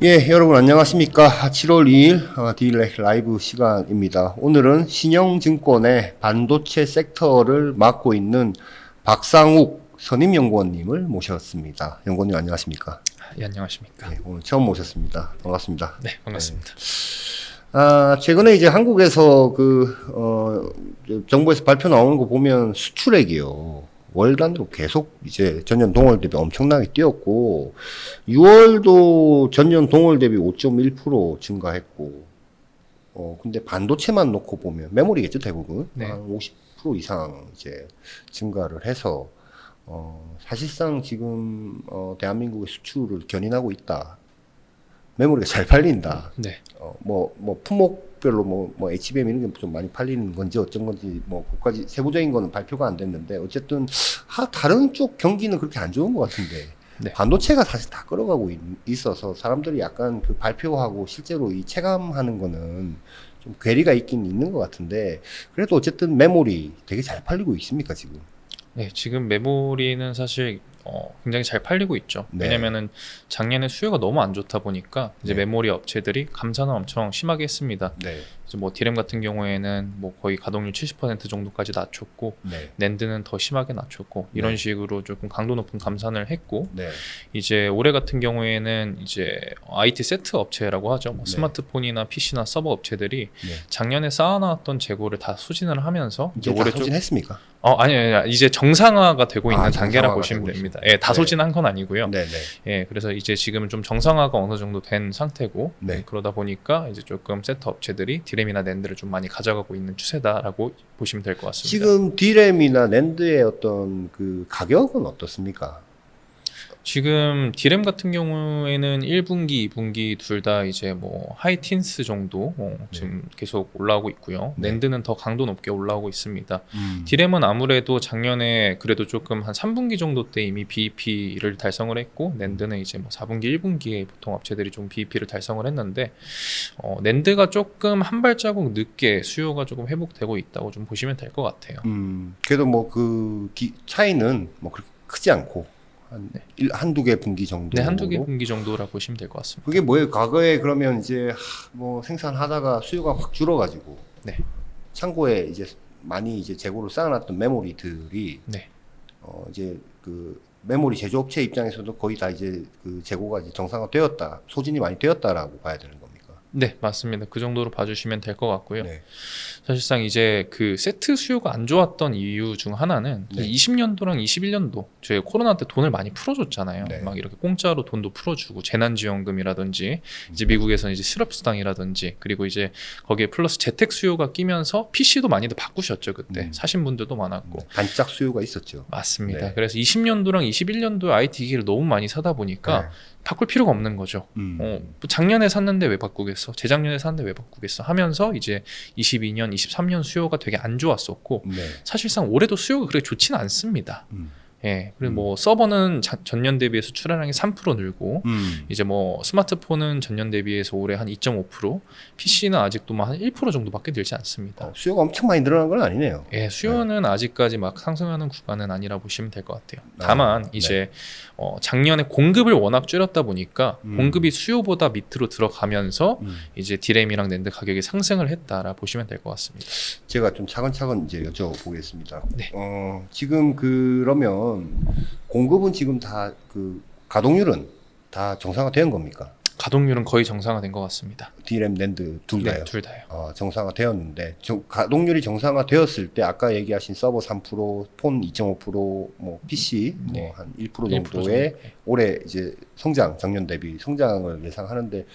예, 여러분 안녕하십니까. 7월 2일 디일렉 라이브 시간입니다. 오늘은 신영증권의 반도체 섹터를 맡고 있는 박상욱 선임연구원님을 모셨습니다. 연구원님 안녕하십니까. 예, 안녕하십니까. 네, 오늘 처음 모셨습니다. 반갑습니다. 네, 반갑습니다. 최근에 이제 한국에서 정부에서 발표 나오는 거 보면 수출액이요. 월 단위로 계속 이제 전년 동월 대비 엄청나게 뛰었고, 6월도 전년 동월 대비 5.1% 증가했고, 근데 반도체만 놓고 보면, 메모리겠죠, 대부분? 네. 한 50% 이상 이제 증가를 해서, 사실상 지금, 대한민국의 수출을 견인하고 있다. 메모리가 잘 팔린다. 네. 품목별로 HBM 이런 게 좀 많이 팔리는 건지 어쩐 건지 그까지 세부적인 거는 발표가 안 됐는데 어쨌든 다른 쪽 경기는 그렇게 안 좋은 것 같은데 네. 반도체가 사실 다 끌어가고 있어서 사람들이 약간 그 발표하고 실제로 이 체감하는 거는 좀 괴리가 있긴 있는 것 같은데 그래도 어쨌든 메모리 되게 잘 팔리고 있습니까 지금? 네, 지금 메모리는 사실 굉장히 잘 팔리고 있죠. 네. 왜냐면은 작년에 수요가 너무 안 좋다 보니까 이제 네. 메모리 업체들이 감산을 엄청 심하게 했습니다. 네. 이제 디램 같은 경우에는 거의 가동률 70% 정도까지 낮췄고, 네. 낸드는 더 심하게 낮췄고, 이런 네. 식으로 조금 강도 높은 감산을 했고, 네. 이제 올해 같은 경우에는 이제 IT 세트 업체라고 하죠. 네. 스마트폰이나 PC나 서버 업체들이 네. 작년에 쌓아놨던 재고를 다 소진을 하면서 이제 다 올해 소진했습니까? 아니, 이제 정상화가 되고 있는 단계라 정상화가 보시면 되고 됩니다. 있습니다. 예, 다 네. 소진한 건 아니고요. 네네. 예, 그래서 이제 지금은 좀 정상화가 어느 정도 된 상태고, 네. 그러다 보니까 이제 조금 세트 업체들이 디램이나 낸드를 좀 많이 가져가고 있는 추세다라고 보시면 될 것 같습니다. 지금 D램이나 낸드의 어떤 그 가격은 어떻습니까? 지금 디램 같은 경우에는 1분기, 2분기 둘 다 이제 하이틴스 정도 지금 계속 올라오고 있고요. 네. 낸드는 더 강도 높게 올라오고 있습니다. 디램은 아무래도 작년에 그래도 조금 한 3분기 정도 때 이미 BEP를 달성을 했고, 낸드는 이제 4분기, 1분기에 보통 업체들이 좀 BEP를 달성을 했는데, 낸드가 조금 한 발자국 늦게 수요가 조금 회복되고 있다고 좀 보시면 될 것 같아요. 그래도 차이는 그렇게 크지 않고 한두 개 분기 정도. 네, 한두 개 분기 정도라고 보시면 될 것 같습니다. 그게 뭐예요? 과거에 그러면 이제 생산하다가 수요가 확 줄어가지고 네. 창고에 이제 많이 이제 재고를 쌓아놨던 메모리들이 네. 이제 그 메모리 제조업체 입장에서도 거의 다 이제 그 재고가 이제 정상화되었다, 소진이 많이 되었다라고 봐야 되는 겁니까? 네, 맞습니다. 그 정도로 봐주시면 될 것 같고요. 네. 사실상 이제 그 세트 수요가 안 좋았던 이유 중 하나는 네. 20년도랑 21년도 저희 코로나 때 돈을 많이 풀어줬잖아요. 네. 막 이렇게 공짜로 돈도 풀어주고 재난지원금이라든지 이제 미국에서는 이제 실업수당이라든지 그리고 이제 거기에 플러스 재택 수요가 끼면서 PC도 많이들 바꾸셨죠 그때 사신 분들도 많았고. 반짝 수요가 있었죠. 맞습니다. 네. 그래서 20년도랑 21년도에 IT 기기를 너무 많이 사다 보니까 네. 바꿀 필요가 없는 거죠. 작년에 샀는데 왜 바꾸겠어? 재작년에 샀는데 왜 바꾸겠어? 하면서 이제 22년, 23년 수요가 되게 안 좋았었고 네. 사실상 올해도 수요가 그렇게 좋지는 않습니다. 예, 그리고 서버는 전년 대비해서 출하량이 3% 늘고 이제 스마트폰은 전년 대비해서 올해 한 2.5%, PC는 아직도 한 1% 정도밖에 늘지 않습니다. 수요가 엄청 많이 늘어난 건 아니네요. 예, 수요는 아직까지 막 상승하는 구간은 아니라 보시면 될 것 같아요. 다만 이제 작년에 공급을 워낙 줄였다 보니까 공급이 수요보다 밑으로 들어가면서 이제 디램이랑 낸드 가격이 상승을 했다라 보시면 될 것 같습니다. 제가 좀 차근차근 이제 여쭤보겠습니다. 네. 지금 그러면 공급은 지금 다 가동률은 다 정상화된 겁니까? 가동률은 거의 정상화된 것 같습니다. D램, 낸드 둘 다요? 네, 둘 다요. 정상화되었는데 가동률이 정상화되었을 때 아까 얘기하신 서버 3%, 폰 2.5%, PC 네. 한 1% 1% 정도의 정도. 네. 올해 이제 작년 대비 성장을 예상하는데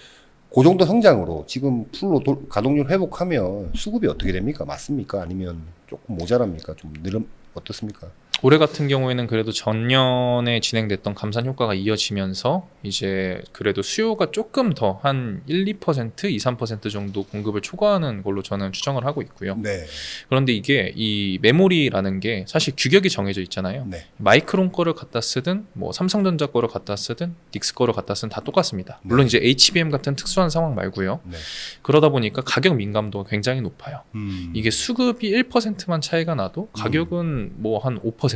그 정도 성장으로 지금 풀로 가동률 회복하면 수급이 어떻게 됩니까? 맞습니까? 아니면 조금 모자랍니까? 좀 어떻습니까? 올해 같은 경우에는 그래도 전년에 진행됐던 감산 효과가 이어지면서 이제 그래도 수요가 조금 더 한 1, 2%, 2, 3% 정도 공급을 초과하는 걸로 저는 추정을 하고 있고요. 네. 그런데 이게 이 메모리라는 게 사실 규격이 정해져 있잖아요. 네. 마이크론 거를 갖다 쓰든 삼성전자 거를 갖다 쓰든 닉스 거를 갖다 쓰든 다 똑같습니다. 물론 이제 HBM 같은 특수한 상황 말고요. 네. 그러다 보니까 가격 민감도가 굉장히 높아요. 이게 이게 수급이 1%만 차이가 나도 가격은 한 5%,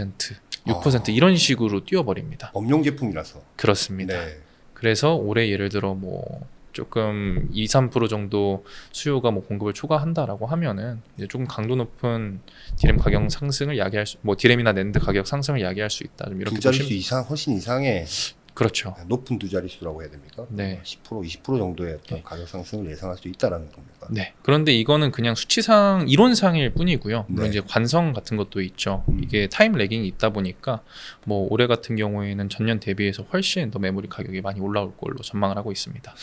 6% 이런 식으로 뛰어버립니다. 범용 제품이라서. 그렇습니다. 네. 그래서 올해 예를 들어 뭐 조금 2, 3% 정도 수요가 뭐 공급을 초과한다라고 하면은 이제 조금 강도 높은 디램 가격 상승을 야기할 수, 뭐 디램이나 낸드 가격 상승을 야기할 수 있다. 좀 이렇게 두 자릿수 보시면 이상 훨씬 이상의 그렇죠. 높은 두 자릿수라고 해야 됩니까? 네. 10% 20% 정도의 어떤 네. 가격 상승을 예상할 수 있다라는 겁니까? 네. 그런데 이거는 그냥 수치상 이론상일 뿐이고요. 물론 네. 이제 관성 같은 것도 있죠. 음. 이게 타임 레깅이 있다 보니까 뭐 올해 같은 경우에는 전년 대비해서 훨씬 더 메모리 가격이 많이 올라올 걸로 전망을 하고 있습니다.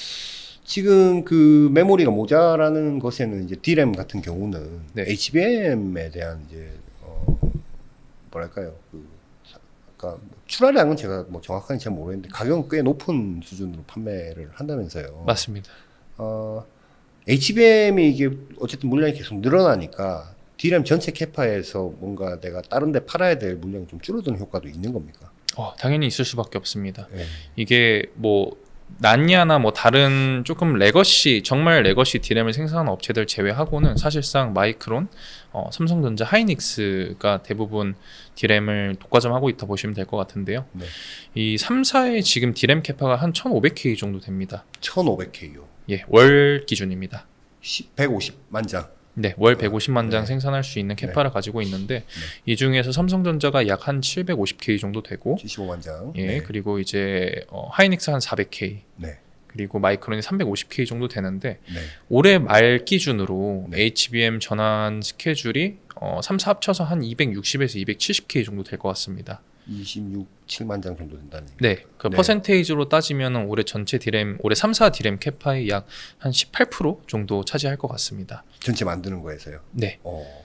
지금 그 메모리가 모자라는 것에는 이제 D램 같은 경우는 네. HBM에 대한 이제 뭐랄까요 그러니까 출하량은 제가 뭐 정확하게 잘 모르겠는데 가격은 꽤 높은 수준으로 판매를 한다면서요. 맞습니다. HBM이 이게 어쨌든 물량이 계속 늘어나니까 D램 전체 캐파에서 뭔가 내가 다른 데 팔아야 될 물량이 좀 줄어드는 효과도 있는 겁니까? 당연히 있을 수밖에 없습니다. 네. 이게 뭐 난야나 뭐 다른 조금 레거시 정말 레거시 디램을 생산하는 업체들 제외하고는 사실상 마이크론, 삼성전자, 하이닉스가 대부분 디램을 독과점하고 있다 보시면 될 것 같은데요. 네. 이 3사의 지금 디램 캐파가 한 1,500K 정도 됩니다. 1500K요. 예, 월 기준입니다. 150만 장. 네, 월 150만 장 네. 생산할 수 있는 캐파를 가지고 있는데 이 중에서 삼성전자가 약 한 750K 정도 되고 75만 장. 예, 네. 그리고 이제 하이닉스 한 400K 네. 그리고 마이크론이 350K 정도 되는데 네. 올해 말 기준으로 네. HBM 전환 스케줄이 3, 4 합쳐서 한 260에서 270K 정도 될 것 같습니다. 7만 장 정도 된다는 얘기. 네, 그 네. 퍼센테이지로 따지면 올해 전체 디램, 올해 3, 4 디램 캐파의 약 한 18% 정도 차지할 것 같습니다. 전체 만드는 거에서요. 네,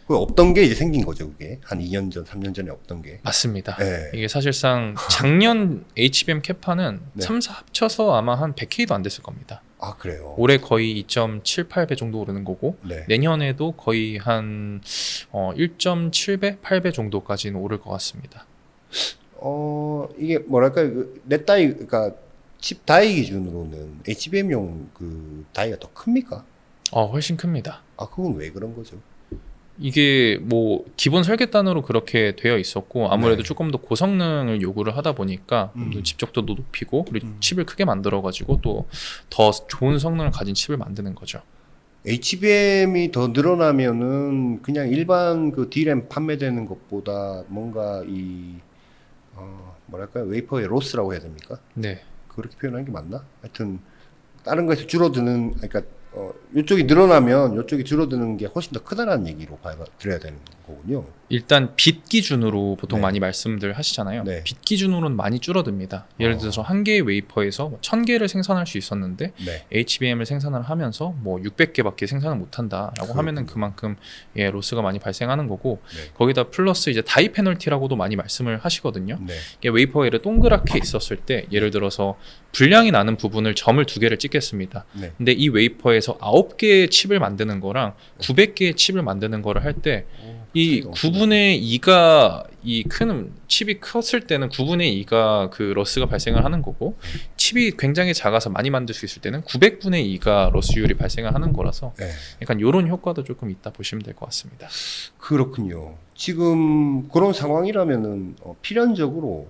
그 없던 게 이제 생긴 거죠, 그게. 한 2년 전, 3년 전에 없던 게. 맞습니다. 네. 이게 사실상 작년 HBM 캐파는 네. 3, 4 합쳐서 아마 한 100K도 안 됐을 겁니다. 아, 그래요. 올해 거의 2.78배 정도 오르는 거고 네. 내년에도 거의 한 1.7배, 8배 정도까지는 오를 것 같습니다. 이게 뭐랄까요, 넷 다이, 그러니까 칩 다이 기준으로는 HBM용 그 다이가 더 큽니까? 훨씬 큽니다. 아, 그건 왜 그런 거죠? 이게 뭐 기본 설계단으로 그렇게 되어 있었고 아무래도 네. 조금 더 고성능을 요구를 하다 보니까 좀 집적도도 높이고 그리고 칩을 크게 만들어 가지고 또 더 좋은 성능을 가진 칩을 만드는 거죠. HBM이 더 늘어나면은 그냥 일반 그 D램 판매되는 것보다 뭔가 뭐랄까요, 웨이퍼의 로스라고 해야 됩니까? 네. 그렇게 표현하는 게 맞나? 하여튼 다른 거에서 줄어드는, 그러니까 이쪽이 늘어나면 이쪽이 줄어드는 게 훨씬 더 크다라는 얘기로 들어야 되는 거군요. 일단 빗 기준으로 보통 네. 많이 말씀들 하시잖아요. 네. 빗 기준으로는 많이 줄어듭니다. 예를 들어서 한 개의 웨이퍼에서 1000개를 생산할 수 있었는데 네. HBM을 생산을 하면서 뭐 600개밖에 생산을 못한다라고 그렇군요. 하면은 그만큼 로스가 많이 발생하는 거고 네. 거기다 플러스 이제 다이 페널티라고도 많이 말씀을 하시거든요. 네. 이게 웨이퍼에 동그랗게 있었을 때 예를 들어서 불량이 나는 부분을 점을 2개를 찍겠습니다. 네. 근데 이 웨이퍼에서 9개의 칩을 만드는 거랑 900개의 칩을 만드는 거를 할 때 이 차이가 엄청 9분의 2가 이 큰 칩이 컸을 때는 9분의 2가 그 러스가 발생을 하는 거고 칩이 굉장히 작아서 많이 만들 수 있을 때는 900분의 2가 러스율이 발생을 하는 거라서 네. 약간 이런 효과도 조금 있다 보시면 될 것 같습니다. 그렇군요. 지금 그런 상황이라면은 필연적으로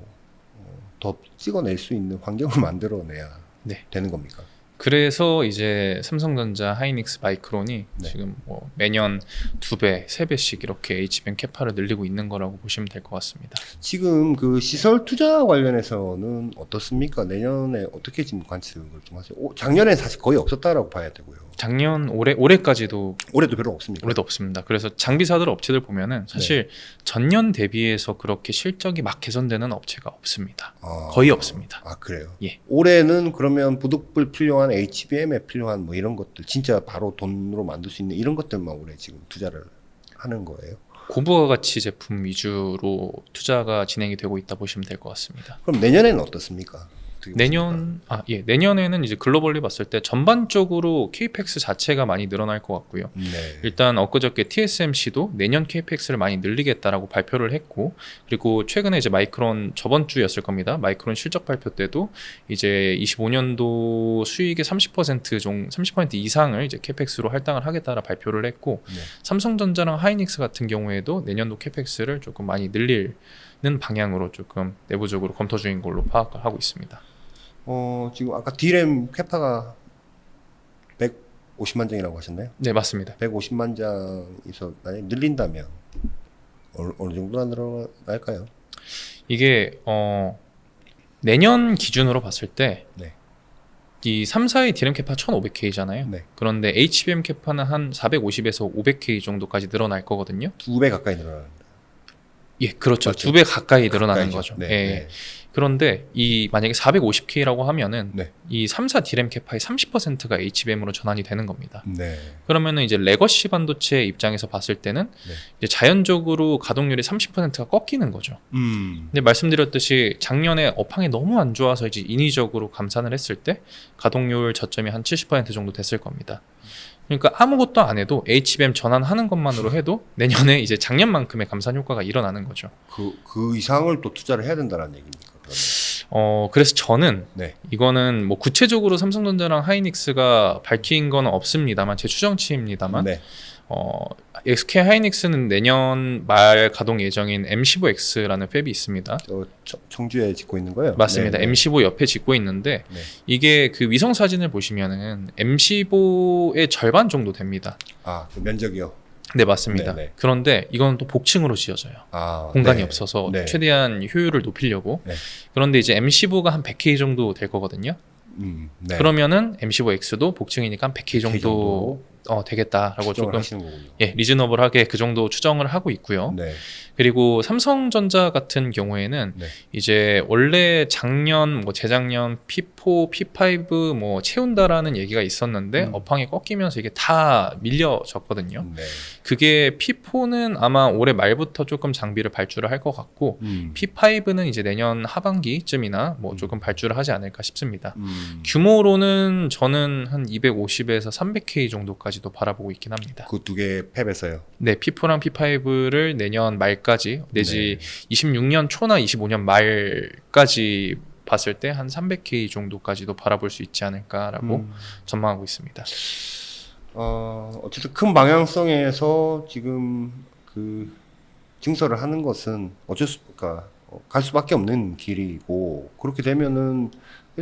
더 찍어낼 수 있는 환경을 만들어내야 네. 되는 겁니까? 그래서 이제 삼성전자, 하이닉스, 마이크론이 네. 지금 뭐 매년 2배, 3배씩 이렇게 HBM 캐파를 늘리고 있는 거라고 보시면 될 것 같습니다. 지금 그 시설 투자 관련해서는 어떻습니까? 내년에 어떻게 지금 관측을 좀 하세요? 작년에 사실 거의 없었다라고 봐야 되고요. 작년, 올해까지도 올해도 별로 없습니까? 올해도 없습니다. 그래서 장비사들 업체들 보면은 사실 전년 대비해서 그렇게 실적이 막 개선되는 업체가 없습니다. 거의 없습니다. 아, 그래요? 예. 올해는 그러면 부득불 필요한 HBM에 필요한 뭐 이런 것들 진짜 바로 돈으로 만들 수 있는 이런 것들만 올해 지금 투자를 하는 거예요? 고부가 가치 제품 위주로 투자가 진행이 되고 있다 보시면 될 것 같습니다. 그럼 내년에는 어떻습니까? 어떻게 보십니까? 내년에는 이제 글로벌리 봤을 때 전반적으로 KPX 자체가 많이 늘어날 것 같고요. 네. 일단 엊그저께 TSMC도 내년 KPX를 많이 늘리겠다라고 발표를 했고, 그리고 최근에 이제 마이크론 저번 주였을 겁니다. 마이크론 실적 발표 때도 이제 25년도 수익의 30% 이상을 이제 KPX로 할당을 하겠다라 발표를 했고, 네. 삼성전자랑 하이닉스 같은 경우에도 내년도 KPX를 조금 많이 늘리는 방향으로 조금 내부적으로 검토 중인 걸로 파악을 하고 있습니다. 지금 아까 D램 캐파가 150만 장이라고 하셨나요? 네, 맞습니다. 150만 장에서 만약에 늘린다면 어느 정도나 늘어날까요? 이게 내년 기준으로 봤을 때 네. 이 3사의 디램 캐파 1500K잖아요. 네. 그런데 HBM 캐파는 한 450에서 500K 정도까지 늘어날 거거든요. 2배 가까이 늘어난다. 예, 그렇죠. 그렇죠. 2배 가까이 늘어나는 가까이죠. 거죠. 네, 예. 네. 그런데 이 만약에 450K라고 하면은 네. 이 3사 디램 캐파의 30%가 HBM으로 전환이 되는 겁니다. 네. 그러면은 이제 레거시 반도체 입장에서 봤을 때는 네. 이제 자연적으로 가동률이 30%가 꺾이는 거죠. 근데 말씀드렸듯이 작년에 업황이 너무 안 좋아서 이제 인위적으로 감산을 했을 때 가동률 저점이 한 70% 정도 됐을 겁니다. 그러니까 아무것도 안 해도 HBM 전환하는 것만으로 해도 내년에 이제 작년만큼의 감산 효과가 일어나는 거죠. 그 이상을 또 투자를 해야 된다는 얘기입니까? 그러면? 그래서 저는 네. 이거는 뭐 구체적으로 삼성전자랑 하이닉스가 밝힌 건 없습니다만 제 추정치입니다만 네. SK 하이닉스는 내년 말 가동 예정인 M15X라는 팹이 있습니다. 청주에 짓고 있는 거예요? 맞습니다. 네, 네. M15 옆에 짓고 있는데 네. 이게 그 위성 사진을 보시면은 M15의 절반 정도 됩니다. 그 면적이요. 네, 맞습니다. 네, 네. 그런데 이건 또 복층으로 지어져요. 공간이 네. 없어서 네. 최대한 효율을 높이려고. 네. 그런데 이제 M15가 한 100K 정도 될 거거든요. 네. 그러면은 M15X도 복층이니까 한 100K 100K 정도 되겠다라고 추정을 조금 하시는 거군요. 리즈너블하게 그 정도 추정을 하고 있고요. 네. 그리고 삼성전자 같은 경우에는 네. 이제 원래 작년 뭐 재작년 P4, P5 뭐 채운다라는 얘기가 있었는데 업황이 꺾이면서 이게 다 밀려졌거든요. 네. 그게 P4는 아마 올해 말부터 조금 장비를 발주를 할 것 같고 P5는 이제 내년 하반기쯤이나 뭐 조금 발주를 하지 않을까 싶습니다. 규모로는 저는 한 250에서 300K 정도까지도 바라보고 있긴 합니다. 그 두 개 팹에서요. 네, P4랑 P5를 내년 말까지 내지 네. 26년 초나 25년 말까지 봤을 때 한 300K 정도까지도 바라볼 수 있지 않을까라고 전망하고 있습니다. 어쨌든 큰 방향성에서 지금 그 증설을 하는 것은 어쩔 수 없까 갈 수밖에 없는 길이고, 그렇게 되면은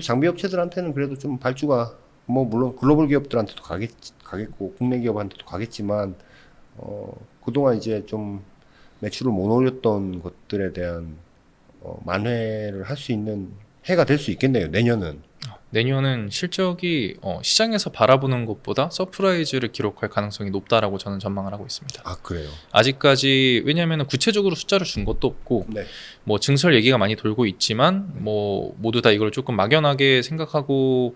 장비 업체들한테는 그래도 좀 발주가 뭐 물론 글로벌 기업들한테도 가겠고 국내 기업한테도 가겠지만 그동안 이제 좀 매출을 못 올렸던 것들에 대한 만회를 할 수 있는 해가 될 수 있겠네요. 내년은. 내년은 실적이 시장에서 바라보는 것보다 서프라이즈를 기록할 가능성이 높다라고 저는 전망을 하고 있습니다. 그래요? 아직까지 왜냐하면 구체적으로 숫자를 준 것도 없고 네. 뭐 증설 얘기가 많이 돌고 있지만 뭐 모두 다 이걸 조금 막연하게 생각하고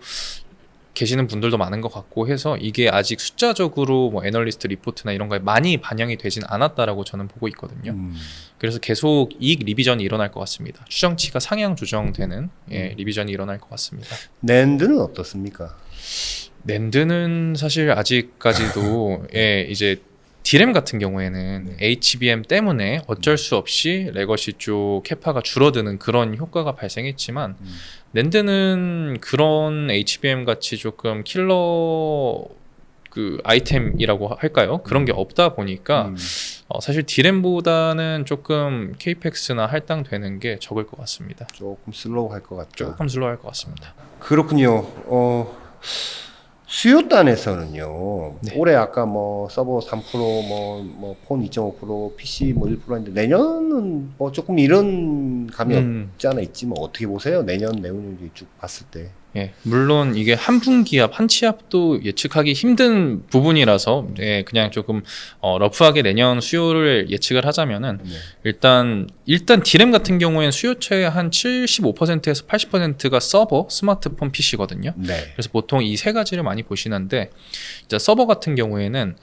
계시는 분들도 많은 것 같고 해서 이게 아직 숫자적으로 뭐 애널리스트 리포트나 이런 거에 많이 반영이 되진 않았다라고 저는 보고 있거든요. 그래서 계속 이익 리비전이 일어날 것 같습니다. 추정치가 상향 조정되는 리비전이 일어날 것 같습니다. 낸드는 어떻습니까? 낸드는 사실 아직까지도 이제 D램 같은 경우에는 HBM 때문에 어쩔 수 없이 레거시 쪽 캐파가 줄어드는 그런 효과가 발생했지만 낸드는 그런 HBM 같이 조금 킬러 그 아이템이라고 할까요? 그런 게 없다 보니까 사실 D램보다는 조금 케이펙스나 할당되는 게 적을 것 같습니다. 조금 슬로우할 것 같죠. 조금 슬로우할 것 같습니다. 그렇군요. 수요단에서는요. 네. 올해 아까 뭐 서버 3%, 뭐 폰 2.5%, PC 뭐 1%인데 내년은 뭐 조금 이런 감이 없지 않아 있지 뭐 어떻게 보세요? 내년 내후년 쭉 봤을 때. 예, 물론 이게 한 분기압, 한 치압도 예측하기 힘든 부분이라서 그냥 조금 러프하게 내년 수요를 예측을 하자면은 일단 D램 같은 경우에는 수요처의 한 75%에서 80%가 서버, 스마트폰, PC거든요. 네. 그래서 보통 이 세 가지를 많이 보시는데 이제 서버 같은 경우에는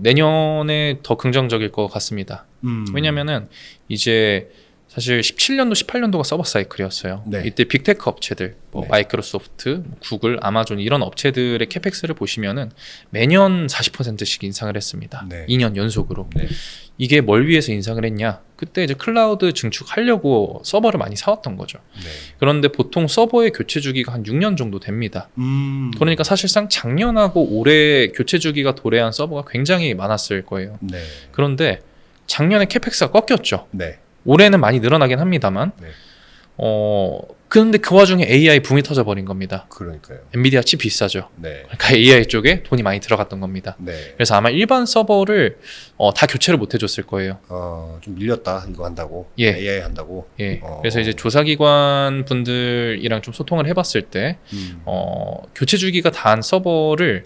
내년에 더 긍정적일 것 같습니다. 왜냐면은 이제 사실 17년도, 18년도가 서버 사이클이었어요. 네. 이때 빅테크 업체들, 뭐 마이크로소프트, 구글, 아마존 이런 업체들의 캐펙스를 보시면은 매년 40%씩 인상을 했습니다. 네. 2년 연속으로. 네. 이게 뭘 위해서 인상을 했냐? 그때 이제 클라우드 증축하려고 서버를 많이 사왔던 거죠. 네. 그런데 보통 서버의 교체 주기가 한 6년 정도 됩니다. 그러니까 사실상 작년하고 올해 교체 주기가 도래한 서버가 굉장히 많았을 거예요. 네. 그런데 작년에 캐펙스가 꺾였죠. 네. 올해는 많이 늘어나긴 합니다만 네. 그런데 그 와중에 AI 붐이 터져버린 겁니다. 그러니까요. 엔비디아 칩 비싸죠. 네. 그러니까 AI 쪽에 돈이 많이 들어갔던 겁니다. 네. 그래서 아마 일반 서버를 다 교체를 못 해줬을 거예요. 좀 밀렸다 이거 한다고. 예. AI 한다고. 예. 그래서 이제 조사기관 분들이랑 좀 소통을 해봤을 때 교체 주기가 다한 서버를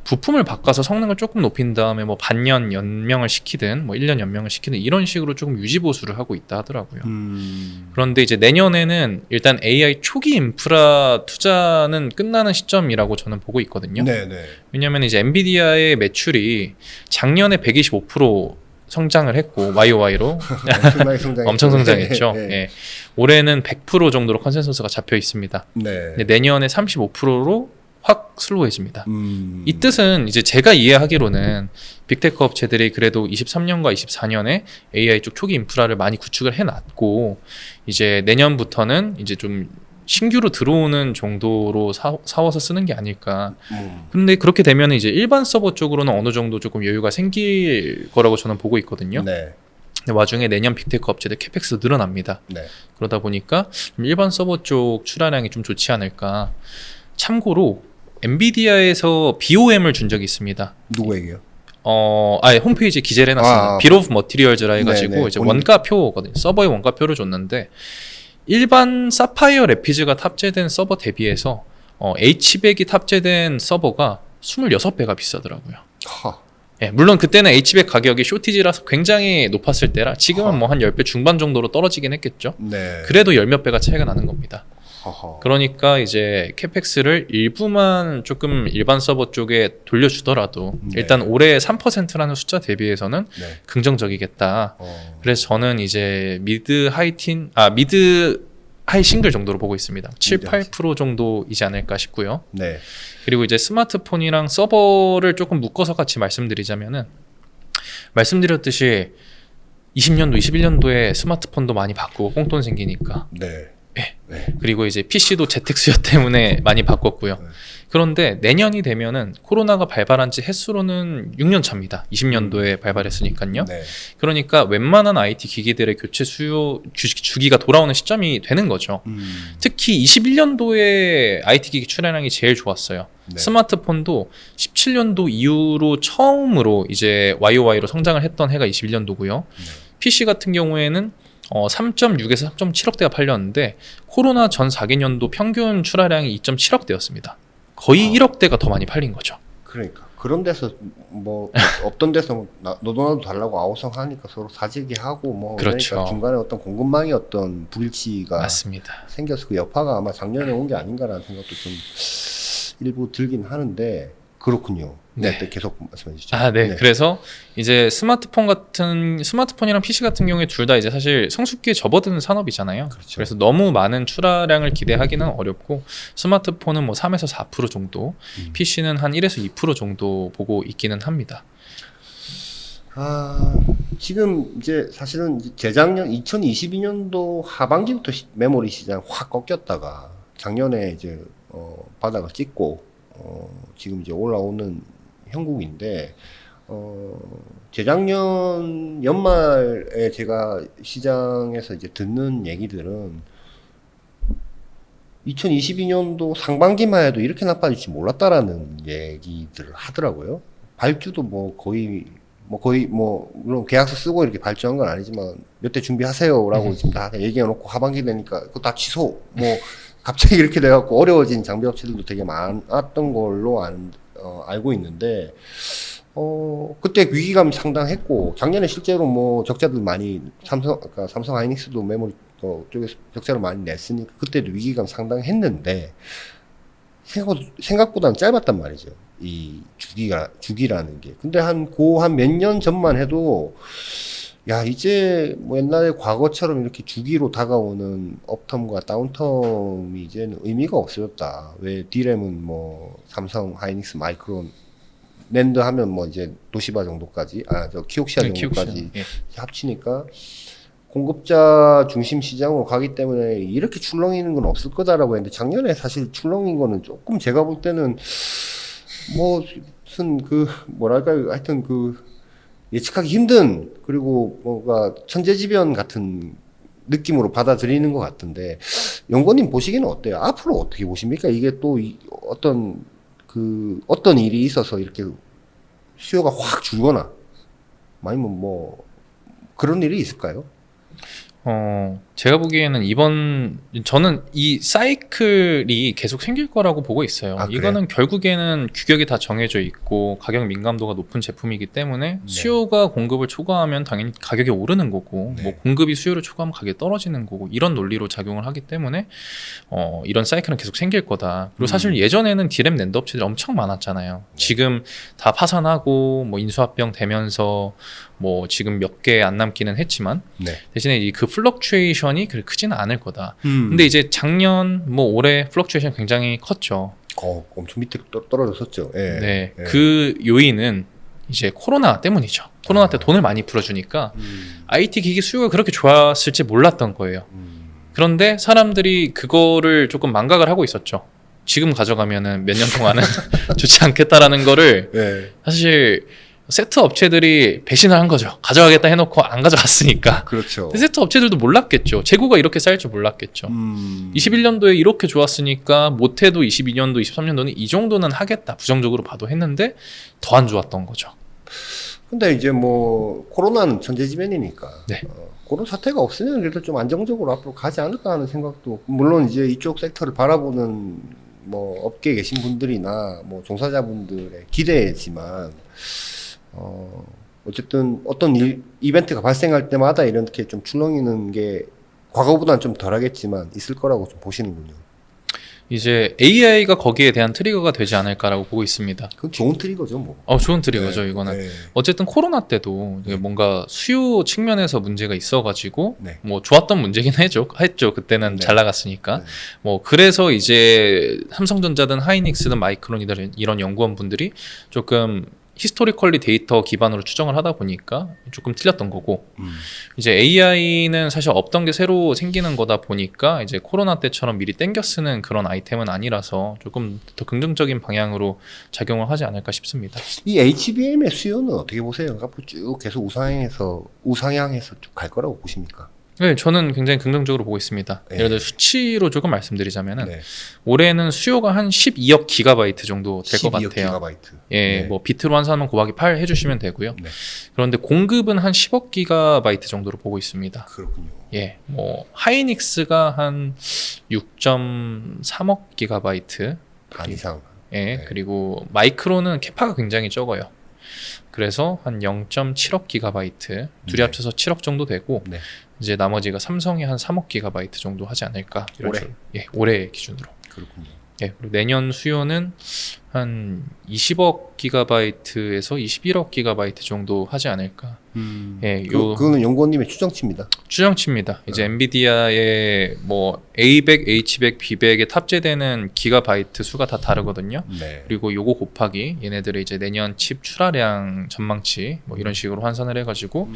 부품을 바꿔서 성능을 조금 높인 다음에 뭐 반년 연명을 시키든 뭐 1년 연명을 시키든 이런 식으로 조금 유지 보수를 하고 있다 하더라고요. 그런데 이제 내년에는 일단 AI 초기 인프라 투자는 끝나는 시점이라고 저는 보고 있거든요. 네네. 왜냐하면 이제 엔비디아의 매출이 작년에 125% 성장을 했고 YOY로 엄청나게 성장했죠. 엄청 성장했죠. 네. 예. 올해는 100% 정도로 컨센서스가 잡혀 있습니다. 네. 근데 내년에 35%로 확 슬로우해집니다. 이 음. 뜻은 이제 제가 이해하기로는 빅테크 업체들이 그래도 23년과 24년에 AI 쪽 초기 인프라를 많이 구축을 해놨고 이제 내년부터는 이제 좀 신규로 들어오는 정도로 사워서 쓰는 게 아닐까. 근데 그렇게 되면 이제 일반 서버 쪽으로는 어느 정도 조금 여유가 생길 거라고 저는 보고 있거든요. 네. 근데 와중에 내년 빅테크 업체들 캐펙스 늘어납니다. 네. 그러다 보니까 좀 일반 서버 쪽 출하량이 좀 좋지 않을까. 참고로 엔비디아에서 BOM을 준 적이 있습니다. 누구에게요? 홈페이지에 기재를 해놨습니다. Bill of Materials라 해가지고 네네. 이제 원가표거든요. 서버의 원가표를 줬는데 일반 사파이어 레피즈가 탑재된 서버 대비해서 H백이 탑재된 서버가 26배가 비싸더라고요. 하. 예, 물론 그때는 H백 가격이 쇼티지라서 굉장히 높았을 때라 지금은 뭐 한 10배 중반 정도로 떨어지긴 했겠죠. 네. 그래도 열 몇 배가 차이가 나는 겁니다. 허허. 그러니까 이제 캐펙스를 일부만 조금 일반 서버 쪽에 돌려주더라도 네. 일단 올해 3%라는 숫자 대비해서는 네. 긍정적이겠다. 그래서 저는 이제 미드 하이 싱글 정도로 보고 있습니다. 7, 8% 정도이지 않을까 싶고요. 네. 그리고 이제 스마트폰이랑 서버를 조금 묶어서 같이 말씀드리자면은 말씀드렸듯이 20년도, 21년도에 스마트폰도 많이 바꾸고 꽁돈 생기니까 네. 그리고 이제 PC도 재택 수요 때문에 많이 바꿨고요. 네. 그런데 내년이 되면은 코로나가 발발한 지 횟수로는 6년 차입니다. 20년도에 발발했으니까요. 네. 그러니까 웬만한 IT 기기들의 교체 수요 주기가 돌아오는 시점이 되는 거죠. 특히 21년도에 IT 기기 출하량이 제일 좋았어요. 네. 스마트폰도 17년도 이후로 처음으로 이제 YOY로 성장을 했던 해가 21년도고요. PC 같은 경우에는 3.6에서 3.7억대가 팔렸는데 코로나 전 4개년도 평균 출하량이 2.7억대였습니다. 거의 1억대가 더 많이 팔린 거죠. 그러니까 그런 데서 뭐 없던 데서 너도 나도 달라고 아우성하니까 서로 사재기 하고 뭐 그렇죠. 그러니까 중간에 어떤 공급망의 어떤 불일치가 맞습니다. 생겨서 그 여파가 아마 작년에 온 게 아닌가라는 생각도 좀 일부 들긴 하는데 그렇군요. 네, 네. 계속 말씀해 주시죠. 네. 그래서 이제 스마트폰이랑 PC 같은 경우에 둘 다 이제 사실 성숙기에 접어드는 산업이잖아요. 그렇죠. 그래서 너무 많은 출하량을 기대하기는 어렵고 스마트폰은 뭐 3에서 4% 정도, PC는 한 1에서 2% 정도 보고 있기는 합니다. 지금 이제 사실은 재작년 2022년도 하반기부터 메모리 시장 확 꺾였다가 작년에 이제 바닥을 찍고 지금 이제 올라오는 형국인데 재작년 연말에 제가 시장에서 이제 듣는 얘기들은 2022년도 상반기만 해도 이렇게 나빠질지 몰랐다라는 얘기들을 하더라고요. 발주도 물론 계약서 쓰고 이렇게 발주한 건 아니지만 몇 대 준비하세요라고 지금 다 얘기해 놓고 하반기 되니까 그거 다 취소 갑자기 이렇게 돼갖고 어려워진 장비 업체들도 되게 많았던 걸로 알고 있는데 그때 위기감이 상당했고 작년에 실제로 뭐 적자들 많이 삼성 하이닉스도 메모리 쪽에서 적자를 많이 냈으니까 그때도 위기감 상당했는데 생각보다는 짧았단 말이죠. 이 주기라는 게. 근데 한 몇 년 전만 해도 야, 이제 뭐 옛날에 과거처럼 이렇게 주기로 다가오는 업텀과 다운텀이 이제는 의미가 없어졌다. 왜 D램은 뭐 삼성, 하이닉스, 마이크론, 낸드 하면 뭐 이제 도시바 정도까지, 키옥시아 정도까지 예. 합치니까 공급자 중심 시장으로 가기 때문에 이렇게 출렁이는 건 없을 거다라고 했는데 작년에 사실 출렁인 거는 조금 제가 볼 때는 무슨 하여튼 예측하기 힘든 그리고 뭔가 천재지변 같은 느낌으로 받아들이는 것 같은데 연구원님 보시기에는 어때요? 앞으로 어떻게 보십니까? 이게 또 어떤 일이 있어서 이렇게 수요가 확 줄거나 아니면 뭐 그런 일이 있을까요? 제가 보기에는 저는 이 사이클이 계속 생길 거라고 보고 있어요. 아, 그래요? 이거는 결국에는 규격이 다 정해져 있고 가격 민감도가 높은 제품이기 때문에 수요가 공급을 초과하면 당연히 가격이 오르는 거고, 네. 뭐 공급이 수요를 초과하면 가격이 떨어지는 거고, 이런 논리로 작용을 하기 때문에 이런 사이클은 계속 생길 거다. 그리고 사실 예전에는 디램 낸드 업체들이 엄청 많았잖아요. 지금 다 파산하고 뭐 인수합병 되면서 뭐 지금 몇 개 안 남기는 했지만 네. 대신에 그 플럭추에이션이 그렇게 크지는 않을 거다. 근데 이제 작년 뭐 올해 플럭추에이션 굉장히 컸죠. 엄청 밑에 떨어졌었죠. 예. 네. 예. 그 요인은 이제 코로나 때문이죠. 코로나 때 돈을 많이 풀어주니까 IT 기기 수요가 그렇게 좋았을지 몰랐던 거예요. 그런데 사람들이 그거를 조금 망각을 하고 있었죠. 지금 가져가면은 몇 년 동안은 좋지 않겠다라는 거를 예. 사실 세트 업체들이 배신을 한 거죠. 가져가겠다 해놓고 안 가져갔으니까. 그렇죠. 근데 세트 업체들도 몰랐겠죠. 재고가 이렇게 쌓일 줄 몰랐겠죠. 21년도에 이렇게 좋았으니까 못해도 22년도, 23년도는 이 정도는 하겠다. 부정적으로 봐도 했는데 더 안 좋았던 거죠. 근데 이제 뭐 코로나는 천재지변이니까 네. 그런 사태가 없으면 그래도 좀 안정적으로 앞으로 가지 않을까 하는 생각도, 물론 이제 이쪽 섹터를 바라보는 뭐 업계에 계신 분들이나 뭐 종사자분들의 기대지만 어쨌든 어떤 이벤트가 발생할 때마다 이렇게 좀 출렁이는 게 과거보다는 좀 덜하겠지만 있을 거라고 좀 보시는군요. 이제 AI가 거기에 대한 트리거가 되지 않을까라고 보고 있습니다. 그건 좋은 트리거죠, 뭐. 좋은 트리거죠, 네, 이거는. 네. 어쨌든 코로나 때도 이게 뭔가 수요 측면에서 문제가 있어가지고 네. 뭐 좋았던 문제긴 했죠. 그때는 네. 잘 나갔으니까. 네. 뭐 그래서 이제 삼성전자든 하이닉스든 마이크론이든 이런 연구원분들이 조금 히스토리컬리 데이터 기반으로 추정을 하다 보니까 조금 틀렸던 거고, 이제 AI는 사실 없던 게 새로 생기는 거다 보니까 이제 코로나 때처럼 미리 땡겨 쓰는 그런 아이템은 아니라서 조금 더 긍정적인 방향으로 작용을 하지 않을까 싶습니다. 이 HBM의 수요는 어떻게 보세요? 앞으로 쭉 계속 우상향해서 쭉 갈 거라고 보십니까? 네, 저는 굉장히 긍정적으로 보고 있습니다. 네. 예를 들어 수치로 조금 말씀드리자면은 네. 올해는 수요가 한 12억 기가바이트 정도 될 것 12억 같아요. 기가바이트. 예, 네. 뭐 비트로 환산하면 곱하기 8 해주시면 되고요. 네. 그런데 공급은 한 10억 기가바이트 정도로 보고 있습니다. 그렇군요. 예, 뭐 하이닉스가 한 6.3억 기가바이트. 반 이상. 예, 네. 그리고 마이크론은 캐파가 굉장히 적어요. 그래서 한 0.7억 기가바이트, 둘이 네. 합쳐서 7억 정도 되고, 네. 이제 나머지가 삼성이 한 3억 기가바이트 정도 하지 않을까. 이런 올해? 식으로. 예, 올해 기준으로. 그렇군요. 예, 그리고 내년 수요는 한 20억 기가바이트에서 21억 기가바이트 정도 하지 않을까. 예, 그거는 연구원님의 추정치입니다. 추정치입니다. 이제 엔비디아의 뭐 A100, H100, B100에 탑재되는 기가바이트 수가 다 다르거든요. 네. 그리고 요거 곱하기 얘네들의 이제 내년 칩 출하량 전망치 뭐 이런 식으로 환산을 해가지고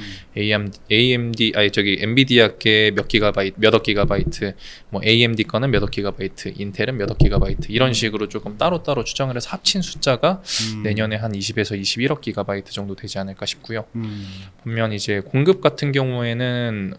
엔비디아께 몇억 기가바이트, 뭐 AMD 거는 몇억 기가바이트, 인텔은 몇억 기가바이트 이런 식으로 조금 따로따로 추정을 해서 합친 숫자가 내년에 한 20에서 21억 기가바이트 정도 되지 않을까 싶고요. 반면 이제 공급 같은 경우에는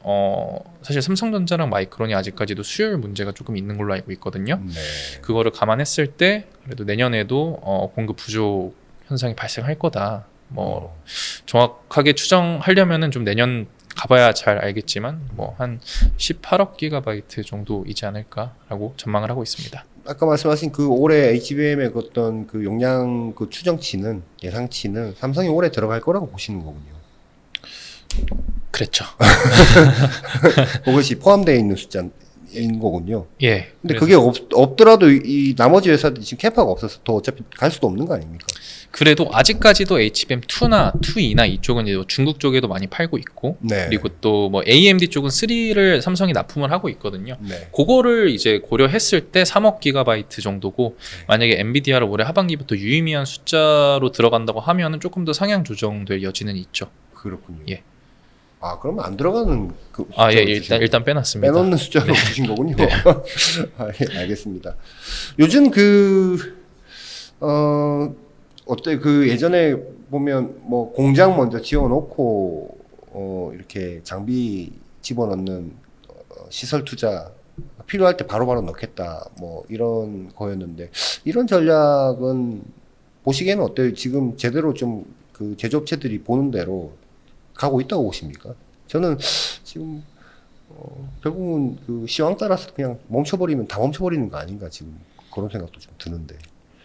사실 삼성전자랑 마이크론이 아직까지도 수요율 문제가 조금 있는 걸로 알고 있거든요. 네. 그거를 감안했을 때 그래도 내년에도 공급 부족 현상이 발생할 거다. 뭐 정확하게 추정하려면은 좀 내년 가봐야 잘 알겠지만 뭐 한 18억 기가바이트 정도이지 않을까라고 전망을 하고 있습니다. 아까 말씀하신 그 올해 HBM의 어떤 그 용량 그 추정치는 예상치는 삼성이 올해 들어갈 거라고 보시는 거군요. 그랬죠. 그것이 포함되어 있는 숫자인 거군요. 예. 근데 그래서 그게 없더라도 이 나머지 회사들이 지금 캐파가 없어서 더 어차피 갈 수도 없는 거 아닙니까? 그래도 아직까지도 HBM2나 2E나 이쪽은 이제 중국 쪽에도 많이 팔고 있고, 네. 그리고 또 뭐 AMD 쪽은 3를 삼성이 납품을 하고 있거든요. 네. 그거를 이제 고려했을 때 3억 기가바이트 정도고, 만약에 엔비디아를 올해 하반기부터 유의미한 숫자로 들어간다고 하면은 조금 더 상향 조정될 여지는 있죠. 그렇군요. 예. 아, 그러면 안 들어가는 그 예, 숫자로 일단 빼놨습니다. 빼놓는 숫자로 주신 거군요. 네. 아, 예, 알겠습니다. 요즘 어때 그 예전에 보면 뭐 공장 먼저 지어놓고 이렇게 장비 집어넣는 시설 투자 필요할 때 바로바로 넣겠다 뭐 이런 거였는데 이런 전략은 보시기에는 어때요? 지금 제대로 좀 그 제조업체들이 보는 대로 가고 있다고 보십니까? 저는 지금 결국은 그 시황 따라서 그냥 멈춰버리면 다 멈춰버리는 거 아닌가 지금 그런 생각도 좀 드는데.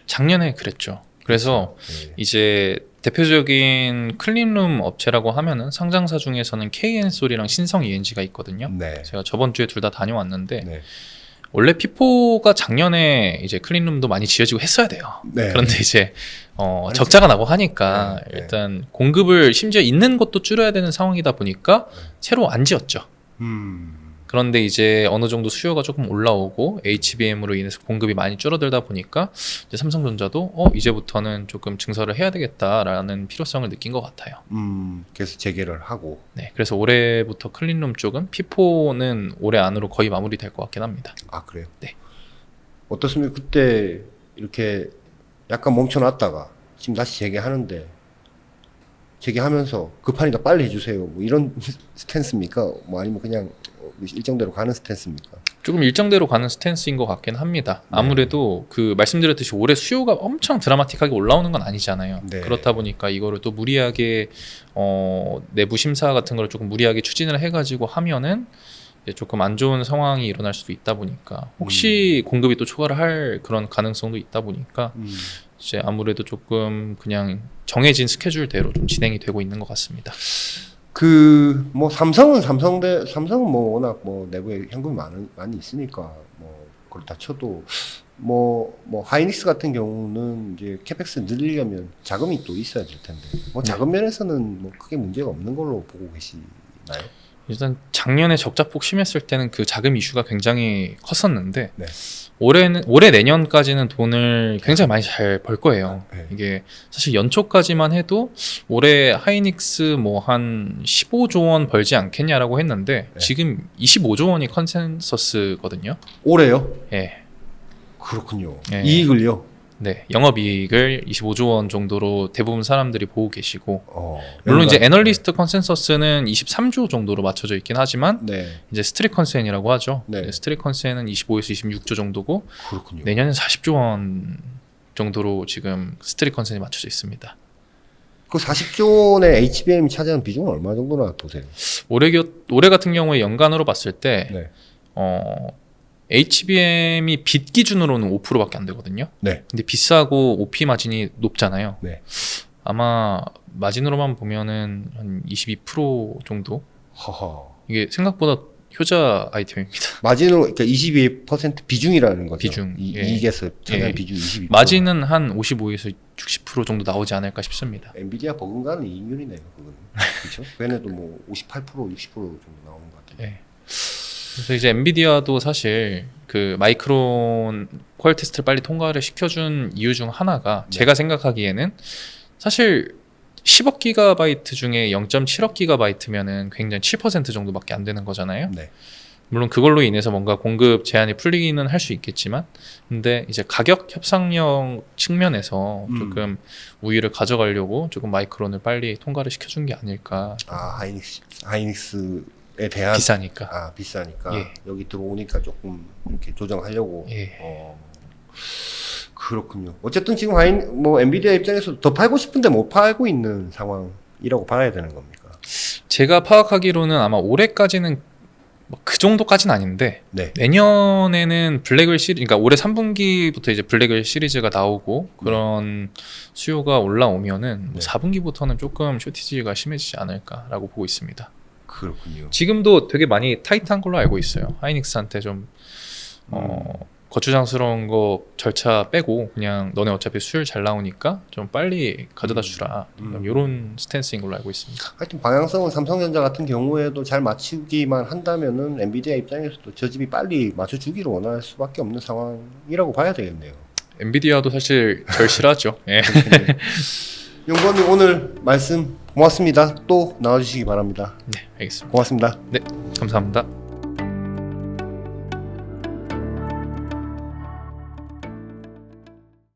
작년에 그랬죠. 그래서 네. 이제 대표적인 클린룸 업체라고 하면은 상장사 중에서는 KN솔이랑 신성 ENG가 있거든요. 네. 제가 저번 주에 둘 다 다녀왔는데 네. 원래 피포가 작년에 이제 클린룸도 많이 지어지고 했어야 돼요. 네. 그런데 이제 적자가 나고 하니까 네, 네. 일단 공급을 심지어 있는 것도 줄여야 되는 상황이다 보니까 새로 안 지었죠. 그런데 이제 어느 정도 수요가 조금 올라오고 HBM으로 인해서 공급이 많이 줄어들다 보니까 이제 삼성전자도 이제부터는 조금 증설을 해야 되겠다라는 필요성을 느낀 것 같아요. 그래서 재개를 하고. 네, 그래서 올해부터 클린룸 쪽은 피포는 올해 안으로 거의 마무리될 것 같긴 합니다. 아 그래요? 네. 어떻습니까? 그때 이렇게 약간 멈춰놨다가 지금 다시 재개하는데 재개하면서 급하니까 빨리 해주세요. 뭐 이런 스탠스입니까? 뭐 아니면 그냥 일정대로 가는 스탠스입니까? 조금 일정대로 가는 스탠스인 것 같긴 합니다. 네. 아무래도 그 말씀드렸듯이 올해 수요가 엄청 드라마틱하게 올라오는 건 아니잖아요. 네. 그렇다 보니까 이거를 또 무리하게 내부 심사 같은 걸 조금 무리하게 추진을 해가지고 하면은 이제 조금 안 좋은 상황이 일어날 수도 있다 보니까 혹시 공급이 또 초과를 할 그런 가능성도 있다 보니까 이제 아무래도 조금 그냥 정해진 스케줄대로 좀 진행이 되고 있는 것 같습니다. 그 뭐 삼성은 뭐 워낙 뭐 내부에 현금이 많이 있으니까 뭐 그렇다 쳐도 뭐 하이닉스 같은 경우는 이제 캐펙스 늘리려면 자금이 또 있어야 될 텐데 뭐 자금 면에서는 뭐 크게 문제가 없는 걸로 보고 계시나요? 일단 작년에 적자폭 심했을 때는 그 자금 이슈가 굉장히 컸었는데 네. 올해 내년까지는 돈을 굉장히 많이 잘 벌 거예요. 네. 이게 사실 연초까지만 해도 올해 하이닉스 뭐 한 15조 원 벌지 않겠냐라고 했는데 네. 지금 25조 원이 컨센서스거든요. 올해요? 예. 그렇군요. 예. 이익을요? 네, 영업이익을 25조 원 정도로 대부분 사람들이 보고 계시고 물론 연간- 이제 애널리스트 컨센서스는 23조 정도로 맞춰져 있긴 하지만 네. 이제 스트릿 컨센이라고 하죠. 네. 스트릿 컨센은 25에서 26조 정도고 그렇군요. 내년엔 40조 원 정도로 지금 스트릿 컨센이 맞춰져 있습니다. 그 40조 원의 HBM이 차지하는 비중은 얼마 정도나 보세요? 올해 같은 경우에 연간으로 봤을 때 네. HBM이 빚 기준으로는 5%밖에 안 되거든요. 네. 근데 비싸고 OP 마진이 높잖아요. 네. 아마 마진으로만 보면은 한 22% 정도. 허허. 이게 생각보다 효자 아이템입니다. 마진으로 그러니까 22% 비중이라는 거죠. 비중, 예. 이익에서 차지한 예. 비중 22%. 마진은 한 55에서 60% 정도 나오지 않을까 싶습니다. 엔비디아 버금가는 이익률이네요, 그거는. 그렇죠? 걔네도 뭐 58%, 60% 정도 나오는 것 같아요. 예. 그래서 이제 엔비디아도 사실 그 마이크론 퀄 테스트를 빨리 통과를 시켜준 이유 중 하나가 네. 제가 생각하기에는 사실 10억 기가바이트 중에 0.7억 기가바이트면은 굉장히 7% 정도밖에 안 되는 거잖아요. 네. 물론 그걸로 인해서 뭔가 공급 제한이 풀리기는 할 수 있겠지만 근데 이제 가격 협상력 측면에서 조금 우위를 가져가려고 조금 마이크론을 빨리 통과를 시켜준 게 아닐까. 아, 하이닉스에 대한 비싸니까. 비싸니까 예. 여기 들어오니까 조금 이렇게 조정하려고. 예. 그렇군요. 어쨌든 지금 뭐 엔비디아 입장에서 더 팔고 싶은데 못 팔고 있는 상황이라고 봐야 되는 겁니까? 제가 파악하기로는 아마 올해까지는 뭐그 정도까지는 아닌데 네. 내년에는 블랙을 그러니까 올해 3분기부터 이제 블랙을 시리즈가 나오고 그런 수요가 올라오면은 네. 4분기부터는 조금 쇼티지가 심해지지 않을까라고 보고 있습니다. 그렇군요. 지금도 되게 많이 타이트한 걸로 알고 있어요. 하이닉스한테 좀 거추장스러운 거 절차 빼고 그냥 너네 어차피 수율 잘 나오니까 좀 빨리 가져다 주라 이런 스탠스인 걸로 알고 있습니다. 하여튼 방향성은 삼성전자 같은 경우에도 잘 맞추기만 한다면은 엔비디아 입장에서도 저 집이 빨리 맞춰주기를 원할 수밖에 없는 상황이라고 봐야 되겠네요. 엔비디아도 사실 절실하죠. 예. 용건님 오늘 말씀 고맙습니다. 또 나와주시기 바랍니다. 네, 알겠습니다. 고맙습니다. 네, 감사합니다.